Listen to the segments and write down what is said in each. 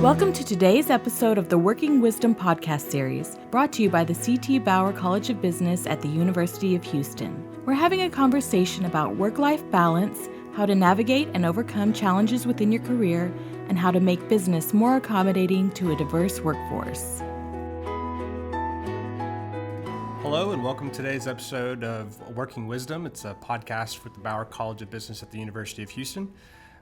Welcome to today's episode of the Working Wisdom podcast series, brought to you by the C.T. Bauer College of Business at the University of Houston. We're having a conversation about work-life balance, how to navigate and overcome challenges within your career, and how to make business more accommodating to a diverse workforce. Hello and welcome to today's episode of Working Wisdom. It's a podcast for the Bauer College of Business at the University of Houston.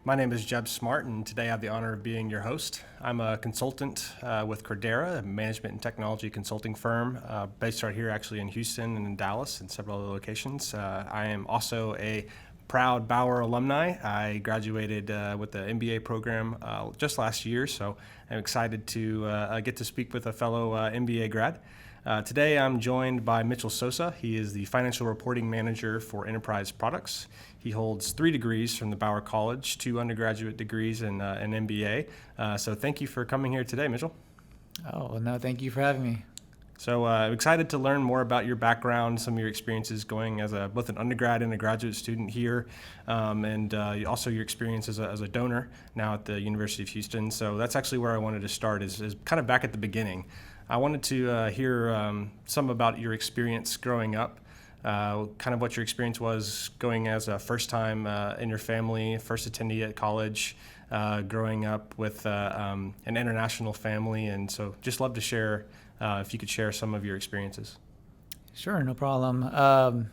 My name is Jeb Smartt, and today I have the honor of being your host. I'm a consultant with Credera, a management and technology consulting firm based right here actually in Houston and in Dallas and several other locations. I am also a proud Bauer alumni. I graduated with the MBA program just last year, so I'm excited to get to speak with a fellow MBA grad. Today I'm joined by Mitchell Sosa. He is the Financial Reporting Manager for Enterprise Products. He holds 3 degrees from the Bauer College, 2 undergraduate degrees and an MBA. So thank you for coming here today, Mitchell. Oh, well, no, thank you for having me. So I'm excited to learn more about your background, some of your experiences going as both an undergrad and a graduate student here, and also your experience as a donor now at the University of Houston. So that's actually where I wanted to start is kind of back at the beginning. I wanted to hear some about your experience growing up, kind of what your experience was going as a first time in your family, first attendee at college, growing up with an international family. And so just love to share, if you could share some of your experiences. Sure, no problem.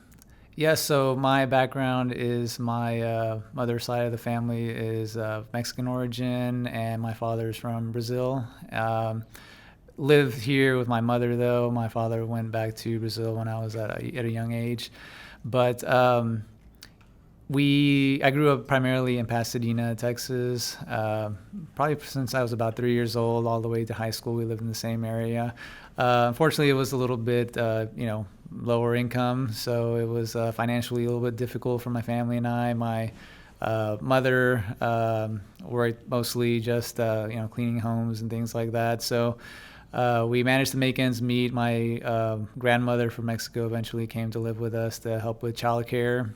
So my background is my mother's side of the family is Mexican origin, and my father's from Brazil. Lived here with my mother, though. My father went back to Brazil when I was at a young age. But I grew up primarily in Pasadena, Texas. Probably since I was about 3 years old, all the way to high school, we lived in the same area. Unfortunately, it was a little bit, lower income, so it was financially a little bit difficult for my family and I. My mother worked mostly just, cleaning homes and things like that. So we managed to make ends meet. My grandmother from Mexico eventually came to live with us to help with childcare.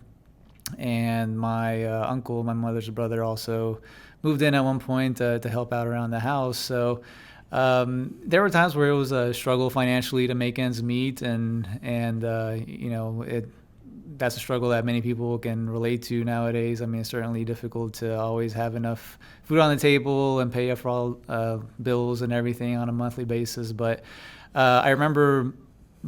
And my uncle, my mother's brother, also moved in at one point to help out around the house. So there were times where it was a struggle financially to make ends meet, and that's a struggle that many people can relate to nowadays. I mean, it's certainly difficult to always have enough food on the table and pay for all bills and everything on a monthly basis. But I remember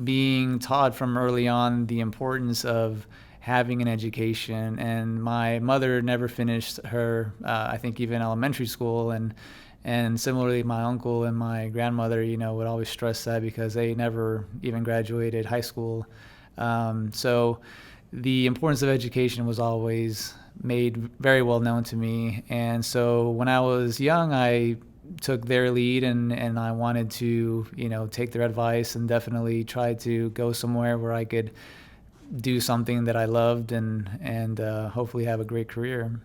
being taught from early on the importance of having an education. And my mother never finished her, I think, even elementary school. And similarly, my uncle and my grandmother, would always stress that because they never even graduated high school. So the importance of education was always made very well known to me. And so when I was young, I took their lead and I wanted to, take their advice and definitely try to go somewhere where I could do something that I loved and hopefully have a great career.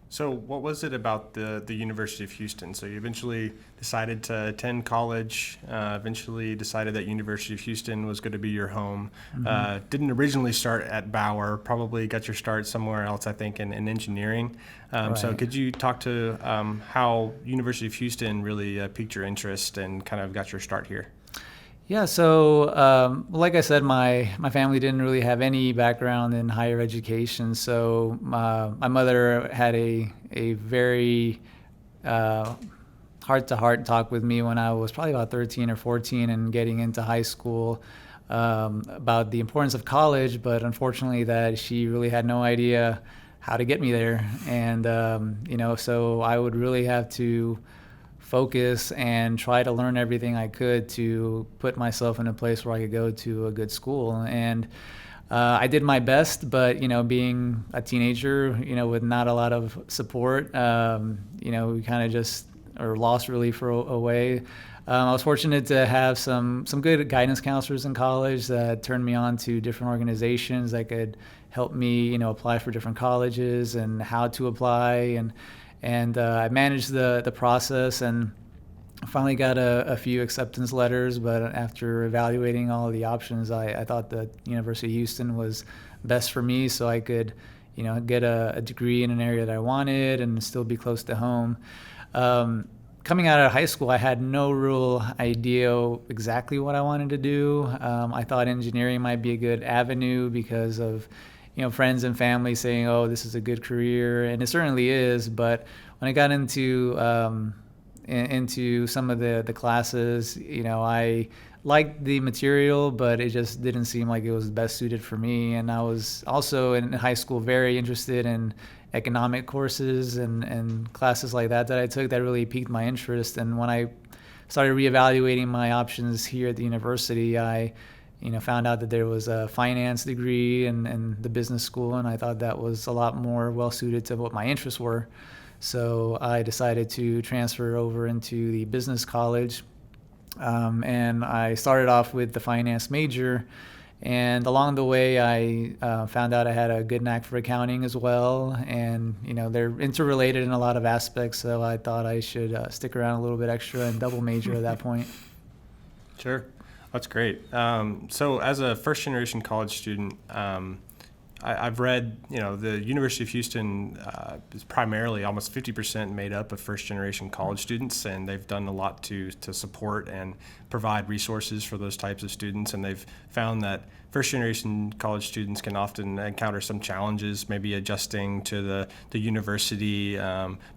So what was it about the University of Houston? So you eventually decided to attend college, eventually decided that University of Houston was going to be your home. Mm-hmm. Didn't originally start at Bauer, probably got your start somewhere else, I think, in engineering. Right. So could you talk to how University of Houston really piqued your interest and kind of got your start here? Yeah, so like I said, my family didn't really have any background in higher education. So my mother had a very heart-to-heart talk with me when I was probably about 13 or 14 and getting into high school about the importance of college, but unfortunately that she really had no idea how to get me there. And, so I would really have to focus and try to learn everything I could to put myself in a place where I could go to a good school. And I did my best, but, being a teenager, with not a lot of support, we kind of just are lost really for a way. I was fortunate to have some good guidance counselors in college that turned me on to different organizations that could help me, apply for different colleges and how to apply. And I managed the process and finally got a few acceptance letters. But after evaluating all of the options, I thought that University of Houston was best for me, so I could, get a degree in an area that I wanted and still be close to home. coming out of high school, I had no real idea exactly what I wanted to do. I thought engineering might be a good avenue because of, friends and family saying, "Oh, this is a good career," and it certainly is. But when I got into some of the classes, I liked the material, but it just didn't seem like it was best suited for me. And I was also in high school very interested in economic courses and classes like that I took that really piqued my interest. And when I started reevaluating my options here at the university, I found out that there was a finance degree and the business school, and I thought that was a lot more well suited to what my interests were. So I decided to transfer over into the business college, and I started off with the finance major. And along the way, I found out I had a good knack for accounting as well. And, they're interrelated in a lot of aspects. So I thought I should stick around a little bit extra and double major at that point. Sure. That's great. So as a first generation college student, I've read, the University of Houston is primarily almost 50% made up of first-generation college students, and they've done a lot to support and provide resources for those types of students. And they've found that first-generation college students can often encounter some challenges, maybe adjusting to the university,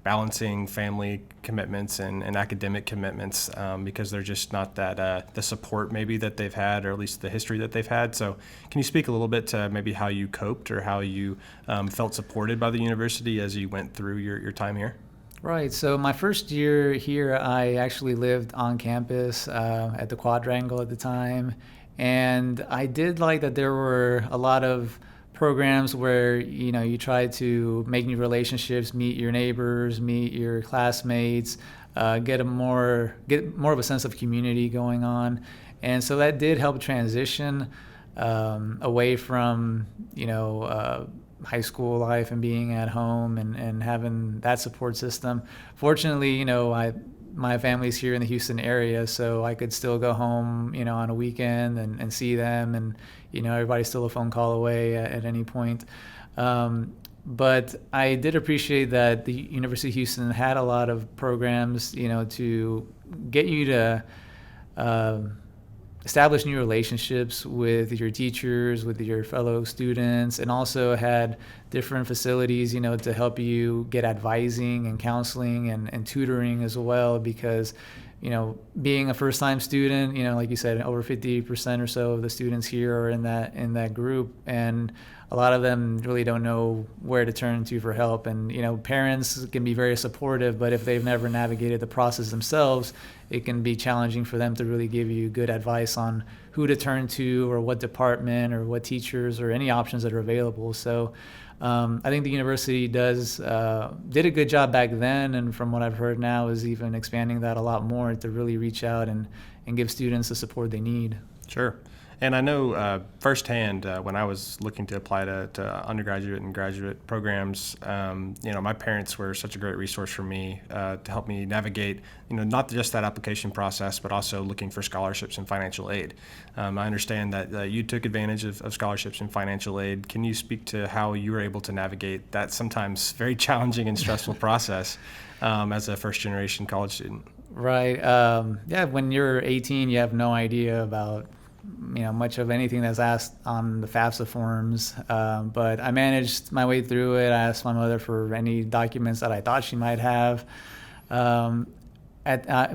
balancing family commitments and academic commitments because they're just not that the support maybe that they've had, or at least the history that they've had. So can you speak a little bit to maybe how you coped or how you felt supported by the university as you went through your time here? Right. So my first year here, I actually lived on campus at the Quadrangle at the time. And I did like that there were a lot of programs where, you try to make new relationships, meet your neighbors, meet your classmates, get more of a sense of community going on. And so that did help transition away from, high school life and being at home and having that support system. Fortunately, my family's here in the Houston area, so I could still go home, on a weekend and see them, and, everybody's still a phone call away at any point. But I did appreciate that the University of Houston had a lot of programs, to get you to establish new relationships with your teachers, with your fellow students, and also had different facilities, to help you get advising and counseling and tutoring as well. Because, being a first-time student, like you said, over 50% or so of the students here are in that group, and a lot of them really don't know where to turn to for help. And, parents can be very supportive, but if they've never navigated the process themselves, it can be challenging for them to really give you good advice on who to turn to or what department or what teachers or any options that are available. So I think the university did a good job back then, and from what I've heard now is even expanding that a lot more to really reach out and give students the support they need. Sure. And I know firsthand when I was looking to apply to undergraduate and graduate programs, my parents were such a great resource for me to help me navigate, not just that application process, but also looking for scholarships and financial aid. I understand that you took advantage of scholarships and financial aid. Can you speak to how you were able to navigate that sometimes very challenging and stressful process as a first-generation college student? Right. When you're 18, you have no idea about much of anything that's asked on the FAFSA forms, but I managed my way through it. I asked my mother for any documents that I thought she might have.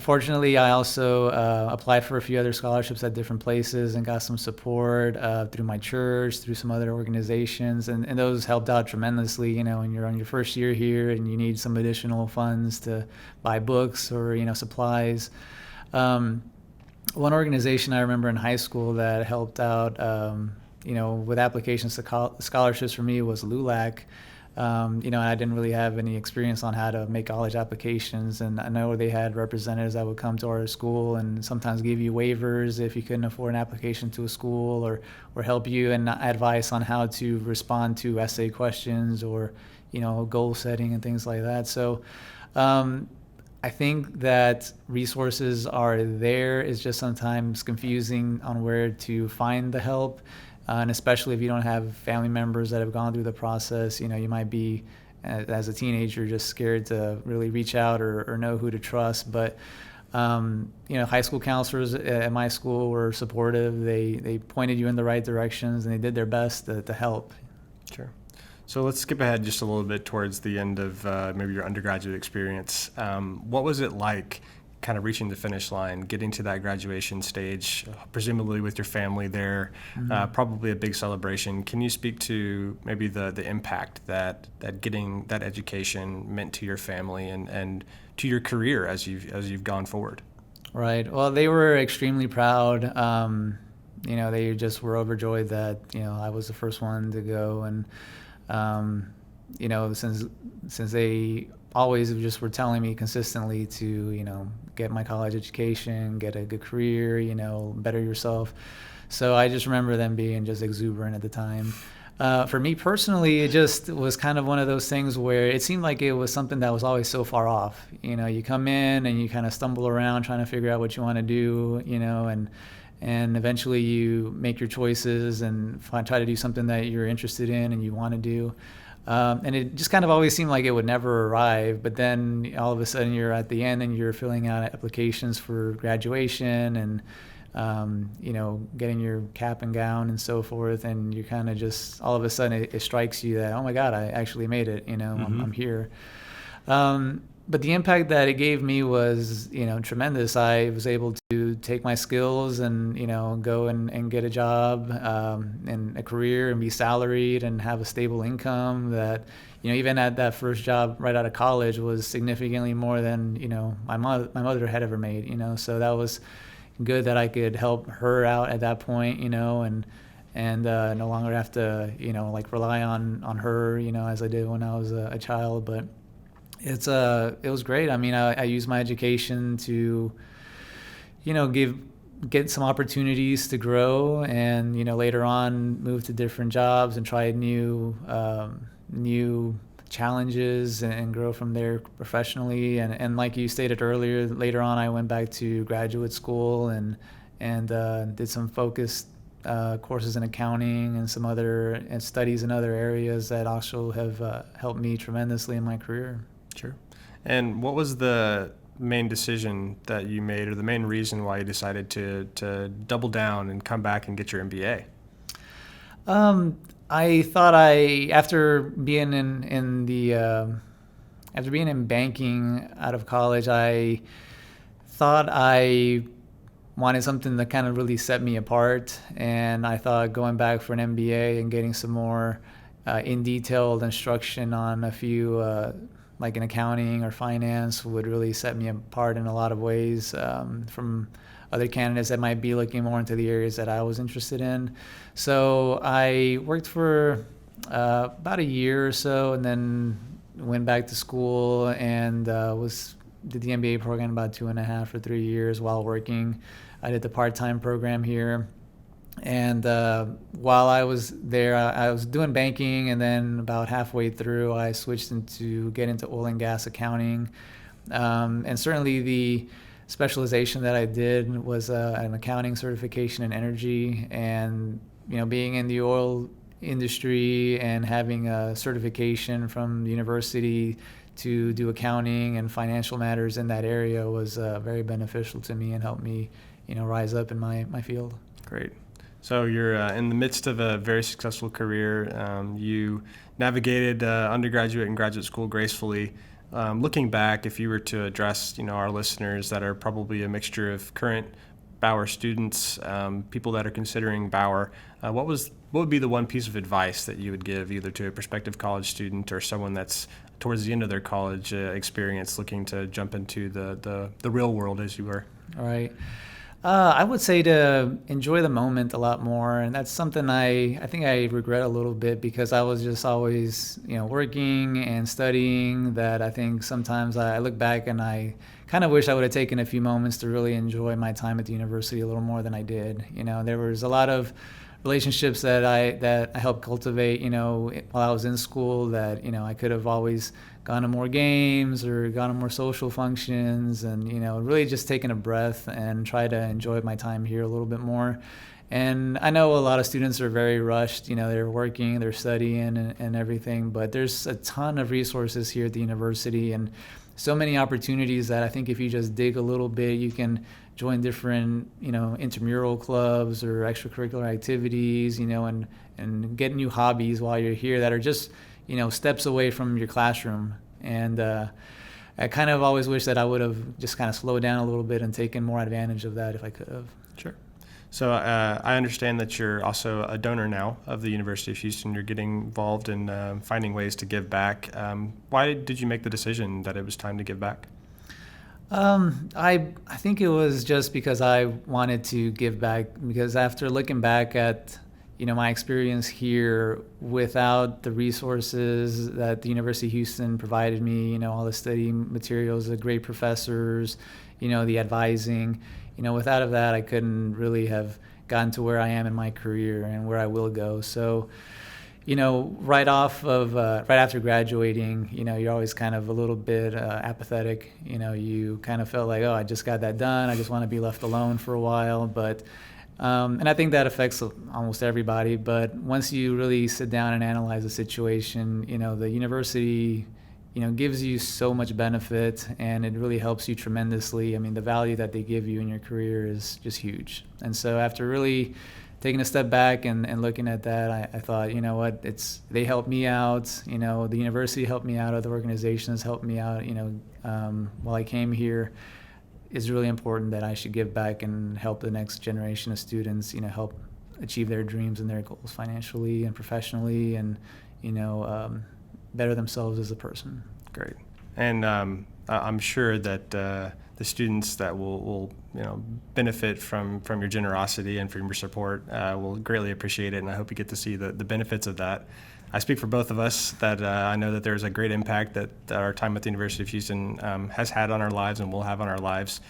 Fortunately, I also applied for a few other scholarships at different places and got some support through my church, through some other organizations, and those helped out tremendously. When you're on your first year here and you need some additional funds to buy books or supplies. One organization I remember in high school that helped out, with applications to scholarships for me was LULAC. I didn't really have any experience on how to make college applications, and I know they had representatives that would come to our school and sometimes give you waivers if you couldn't afford an application to a school, or help you and advice on how to respond to essay questions or, goal setting and things like that. So, I think that resources are there. It's just sometimes confusing on where to find the help. And especially if you don't have family members that have gone through the process, you might be as a teenager, just scared to really reach out or know who to trust. But high school counselors at my school were supportive. They pointed you in the right directions, and they did their best to help. Sure. So let's skip ahead just a little bit towards the end of maybe your undergraduate experience. What was it like kind of reaching the finish line, getting to that graduation stage, presumably with your family there, probably a big celebration. Can you speak to maybe the impact that getting that education meant to your family and to your career as you've gone forward? Right. Well, they were extremely proud. They just were overjoyed that, I was the first one to go. And, since they always just were telling me consistently to, get my college education, get a good career, better yourself. So I just remember them being just exuberant at the time. For me personally, it just was kind of one of those things where it seemed like it was something that was always so far off. You come in and you kind of stumble around trying to figure out what you want to do, and eventually you make your choices and try to do something that you're interested in and you want to do. And it just kind of always seemed like it would never arrive. But then all of a sudden you're at the end and you're filling out applications for graduation and, getting your cap and gown and so forth. And you kind of just, all of a sudden it strikes you that, oh my God, I actually made it, I'm here. But the impact that it gave me was, tremendous. I was able to take my skills and, go and get a job and a career and be salaried and have a stable income that, even at that first job right out of college was significantly more than, my mother had ever made, So that was good that I could help her out at that point, and no longer have to, rely on her, as I did when I was a child. But it was great. I mean, I used my education to, get some opportunities to grow and, later on move to different jobs and try new challenges and grow from there professionally. And like you stated earlier, later on I went back to graduate school and did some focused courses in accounting and some other studies in other areas that also have helped me tremendously in my career. Sure. And what was the main decision that you made, or the main reason why you decided to double down and come back and get your MBA? I thought after being in banking out of college, I thought I wanted something that kind of really set me apart. And I thought going back for an MBA and getting some more in detailed instruction on a few like in accounting or finance would really set me apart in a lot of ways from other candidates that might be looking more into the areas that I was interested in. So I worked for about a year or so and then went back to school and did the MBA program about 2.5 or 3 years while working. I did the part-time program here. And while I was there, I was doing banking, and then about halfway through, I switched to get into oil and gas accounting. And certainly the specialization that I did was an accounting certification in energy. And being in the oil industry and having a certification from the university to do accounting and financial matters in that area was very beneficial to me and helped me, rise up in my field. Great. So you're in the midst of a very successful career. You navigated undergraduate and graduate school gracefully. Looking back, if you were to address, our listeners that are probably a mixture of current Bauer students, people that are considering Bauer, what would be the one piece of advice that you would give either to a prospective college student or someone that's towards the end of their college experience looking to jump into the real world, as you were? All right. I would say to enjoy the moment a lot more, and that's something I think I regret a little bit because I was just always, working and studying. That I think sometimes I look back and I kind of wish I would have taken a few moments to really enjoy my time at the university a little more than I did. There was a lot of relationships that I helped cultivate, while I was in school that, I could have always gone to more games or gone to more social functions and, really just taken a breath and try to enjoy my time here a little bit more. And I know a lot of students are very rushed, they're working, they're studying and everything, but there's a ton of resources here at the university and so many opportunities that I think if you just dig a little bit, you can join different, intramural clubs or extracurricular activities, and get new hobbies while you're here that are just, steps away from your classroom. And I kind of always wish that I would have just kind of slowed down a little bit and taken more advantage of that if I could have. Sure. So I understand that you're also a donor now of the University of Houston. You're getting involved in finding ways to give back. Why did you make the decision that it was time to give back? I think it was just because I wanted to give back, because after looking back at my experience here without the resources that the University of Houston provided me, all the study materials, the great professors, the advising, without of that, I couldn't really have gotten to where I am in my career and where I will go. So, right after graduating, you're always kind of a little bit apathetic. You kind of felt like, oh, I just got that done. I just want to be left alone for a while. But, and I think that affects almost everybody. But once you really sit down and analyze the situation, the university gives you so much benefit, and it really helps you tremendously. I mean, the value that they give you in your career is just huge. And so after really taking a step back and looking at that, I thought, they helped me out, the university helped me out, other organizations helped me out, while I came here. It's really important that I should give back and help the next generation of students, help achieve their dreams and their goals financially and professionally, and, better themselves as a person. Great. And I'm sure that the students that will benefit from your generosity and from your support will greatly appreciate it, and I hope you get to see the benefits of that. I speak for both of us that I know that there's a great impact that our time at the University of Houston has had on our lives and will have on our lives.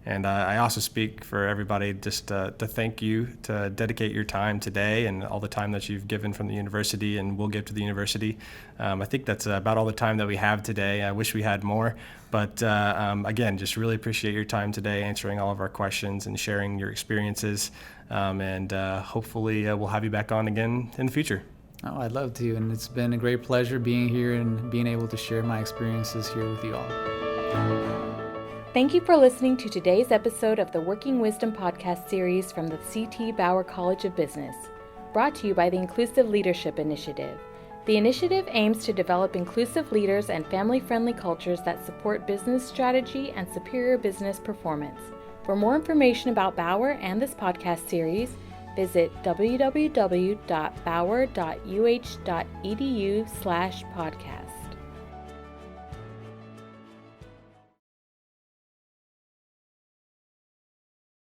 And I also speak for everybody just to thank you, to dedicate your time today and all the time that you've given from the university and will give to the university. I think that's about all the time that we have today. I wish we had more. But again, just really appreciate your time today, answering all of our questions and sharing your experiences. And hopefully we'll have you back on again in the future. Oh, I'd love to. And it's been a great pleasure being here and being able to share my experiences here with you all. Thank you for listening to today's episode of the Working Wisdom podcast series from the C.T. Bauer College of Business, brought to you by the Inclusive Leadership Initiative. The initiative aims to develop inclusive leaders and family-friendly cultures that support business strategy and superior business performance. For more information about Bauer and this podcast series, visit www.bauer.uh.edu/podcast.